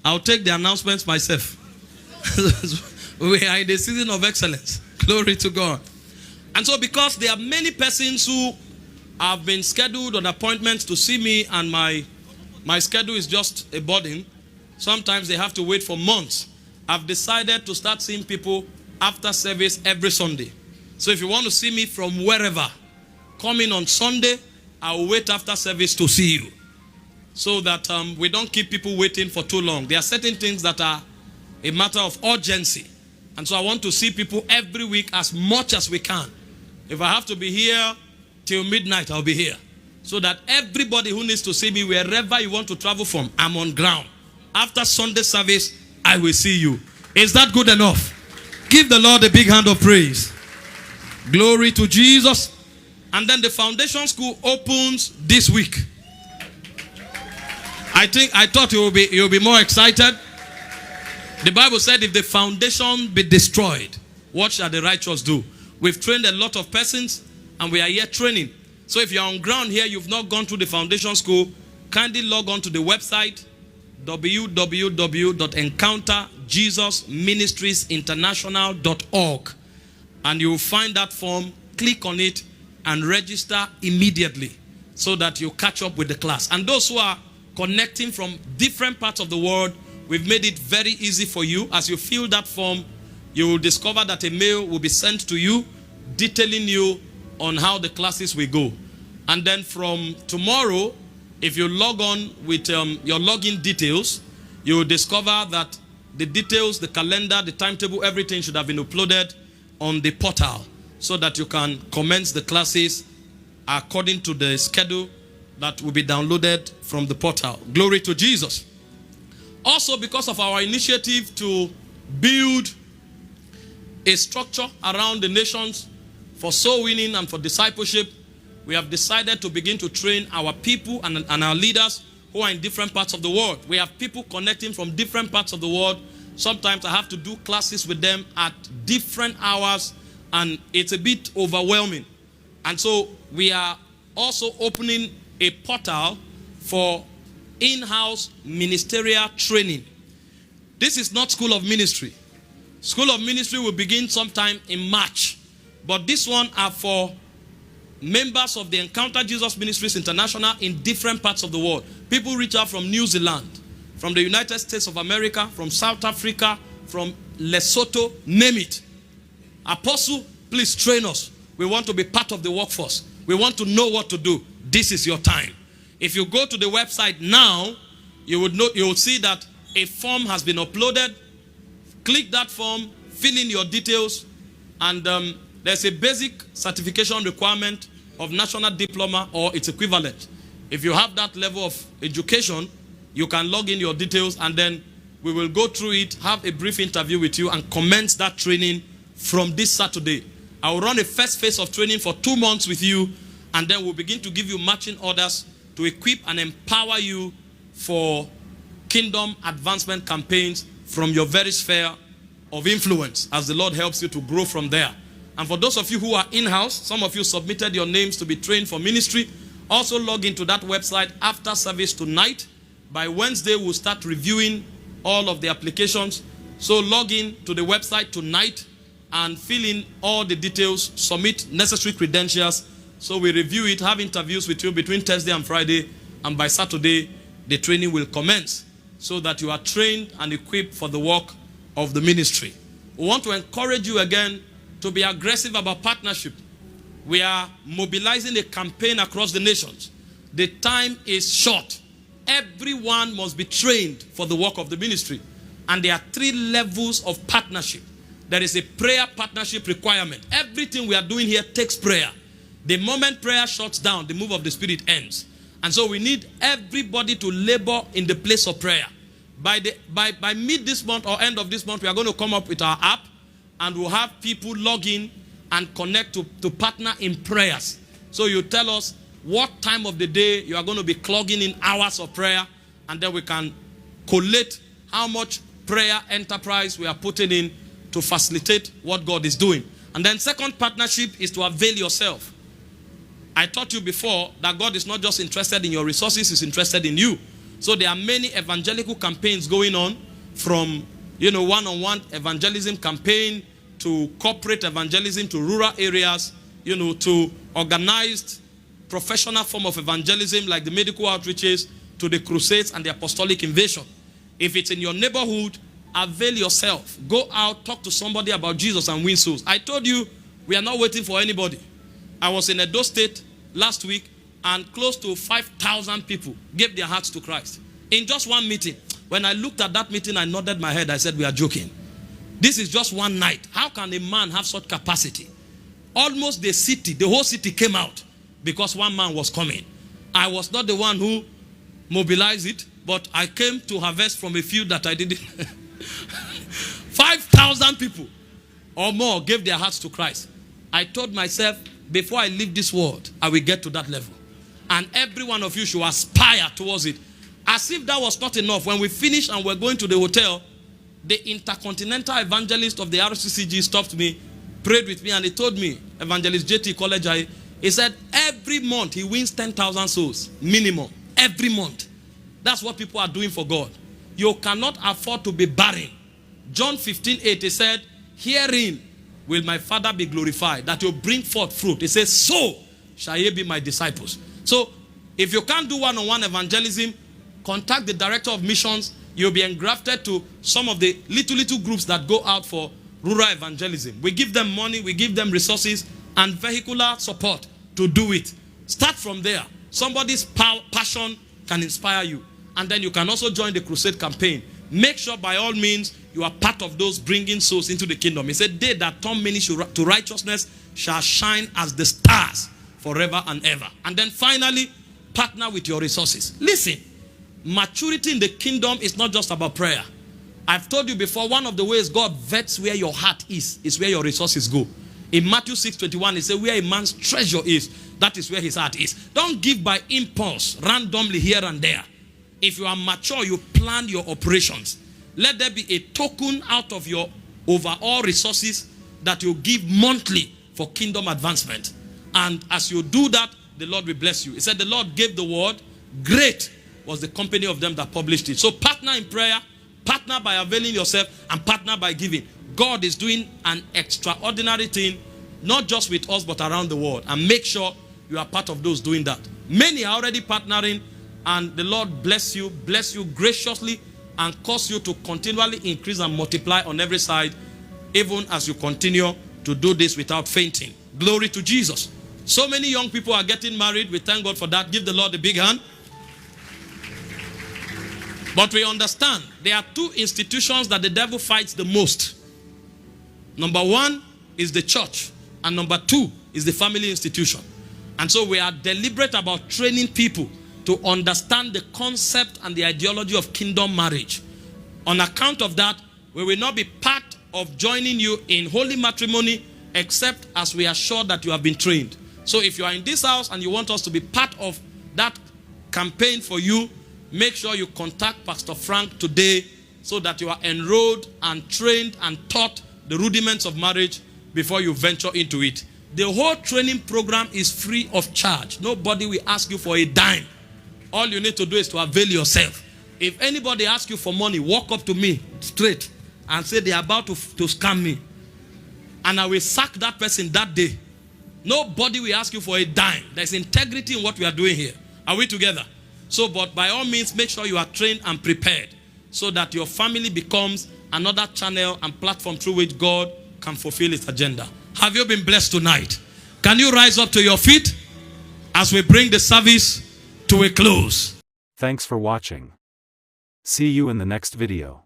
I'll take the announcements myself. We are in the season of excellence. Glory to God. And so because there are many persons who have been scheduled on appointments to see me, and my schedule is just a burden, sometimes they have to wait for months. I've decided to start seeing people after service every Sunday. So if you want to see me from wherever, come in on Sunday. I will wait after service to see you, so that we don't keep people waiting for too long. There are certain things that are a matter of urgency. And so I want to see people every week as much as we can. If I have to be here till midnight, I'll be here. So that everybody who needs to see me, wherever you want to travel from, I'm on ground. After Sunday service, I will see you. Is that good enough? Give the Lord a big hand of praise. Glory to Jesus. And then the foundation school opens this week. I thought you'll be more excited. The Bible said, if the foundation be destroyed, what shall the righteous do? We've trained a lot of persons, and we are yet training. So if you're on ground here, you've not gone through the foundation school, kindly log on to the website, www.encounterjesusministriesinternational.org, and you'll find that form. Click on it and register immediately, so that you catch up with the class. And those who are connecting from different parts of the world, we've made it very easy for you. As you fill that form, you will discover that a mail will be sent to you detailing you on how the classes will go. And then from tomorrow, if you log on with your login details, you will discover that the details, the calendar, the timetable, everything should have been uploaded on the portal, so that you can commence the classes according to the schedule that will be downloaded from the portal. Glory to Jesus. Also, because of our initiative to build a structure around the nations for soul winning and for discipleship, we have decided to begin to train our people and our leaders who are in different parts of the world. We have people connecting from different parts of the world. Sometimes I have to do classes with them at different hours, and it's a bit overwhelming. And so we are also opening a portal for in-house ministerial training. This is not School of Ministry. School of Ministry will begin sometime in March. But this one are for members of the Encounter Jesus Ministries International in different parts of the world. People reach out from New Zealand, from the United States of America, from South Africa, from Lesotho, name it. Apostle, please train us. We want to be part of the workforce. We want to know what to do. This is your time. If you go to the website now, you will see that a form has been uploaded. Click that form, fill in your details, and there's a basic certification requirement of national diploma or its equivalent. If you have that level of education, you can log in your details, and then we will go through it, have a brief interview with you, and commence that training from this Saturday. I will run a first phase of training for 2 months with you, and then we'll begin to give you marching orders to equip and empower you for kingdom advancement campaigns from your very sphere of influence, as the Lord helps you to grow from there. And for those of you who are in-house, some of you submitted your names to be trained for ministry. Also log into that website after service tonight. By Wednesday, we'll start reviewing all of the applications. So log in to the website tonight and fill in all the details, submit necessary credentials. So we review it, have interviews with you between Thursday and Friday, and by Saturday, the training will commence, so that you are trained and equipped for the work of the ministry. We want to encourage you again to be aggressive about partnership. We are mobilizing a campaign across the nations. The time is short. Everyone must be trained for the work of the ministry. And there are 3 levels of partnership. There is a prayer partnership requirement. Everything we are doing here takes prayer. The moment prayer shuts down, the move of the Spirit ends. And so we need everybody to labor in the place of prayer. By mid this month or end of this month, we are going to come up with our app, and we'll have people log in and connect to partner in prayers. So you tell us what time of the day you are going to be clogging in hours of prayer, and then we can collate how much prayer enterprise we are putting in to facilitate what God is doing. And then second partnership is to avail yourself. I taught you before that God is not just interested in your resources, He's interested in you. So there are many evangelical campaigns going on, from, one-on-one evangelism campaign to corporate evangelism to rural areas, to organized professional form of evangelism like the medical outreaches, to the crusades and the apostolic invasion. If it's in your neighborhood, avail yourself. Go out, talk to somebody about Jesus and win souls. I told you, we are not waiting for anybody. I was in Edo State last week, and close to 5,000 people gave their hearts to Christ in just one meeting. When I looked at that meeting, I nodded my head. I said, we are joking. This is just one night. How can a man have such capacity? Almost the city, the whole city came out because one man was coming. I was not the one who mobilized it, but I came to harvest from a field that I didn't. 5,000 people or more gave their hearts to Christ. I told myself, before I leave this world, I will get to that level. And every one of you should aspire towards it. As if that was not enough, when we finished and we're going to the hotel, the intercontinental evangelist of the RCCG stopped me, prayed with me, and he told me, Evangelist JT College, he said, every month he wins 10,000 souls, minimum. Every month. That's what people are doing for God. You cannot afford to be barren. John 15:8, he said, herein will my Father be glorified, that you bring forth fruit. He says, so shall ye be my disciples. So, if you can't do one-on-one evangelism, contact the director of missions. You'll be engrafted to some of the little groups that go out for rural evangelism. We give them money, we give them resources and vehicular support to do it. Start from there. Somebody's passion can inspire you. And then you can also join the crusade campaign. Make sure by all means you are part of those bringing souls into the kingdom. He said, they that turn many to righteousness shall shine as the stars forever and ever. And then finally, partner with your resources. Listen, maturity in the kingdom is not just about prayer. I've told you before, one of the ways God vets where your heart is where your resources go. In Matthew 6:21, he said, where a man's treasure is, that is where his heart is. Don't give by impulse, randomly here and there. If you are mature, you plan your operations. Let there be a token out of your overall resources that you give monthly for kingdom advancement. And as you do that, the Lord will bless you. He said the Lord gave the word, great was the company of them that published it. So partner in prayer, partner by availing yourself, and partner by giving. God is doing an extraordinary thing, not just with us, but around the world. And make sure you are part of those doing that. Many are already partnering, and the Lord bless you graciously, and cause you to continually increase and multiply on every side, even as you continue to do this without fainting. Glory to Jesus. So many young people are getting married. We thank God for that. Give the Lord a big hand. But we understand there are two institutions that the devil fights the most. Number one is the church, and number two is the family institution. And so we are deliberate about training people to understand the concept and the ideology of kingdom marriage. On account of that, we will not be part of joining you in holy matrimony except as we are sure that you have been trained. So if you are in this house and you want us to be part of that campaign for you, make sure you contact Pastor Frank today so that you are enrolled and trained and taught the rudiments of marriage before you venture into it. The whole training program is free of charge. Nobody will ask you for a dime. All you need to do is to avail yourself. If anybody asks you for money, walk up to me straight and say they are about to scam me. And I will sack that person that day. Nobody will ask you for a dime. There's integrity in what we are doing here. Are we together? So, but by all means, make sure you are trained and prepared so that your family becomes another channel and platform through which God can fulfill his agenda. Have you been blessed tonight? Can you rise up to your feet as we bring the service to a close? Thanks for watching. See you in the next video.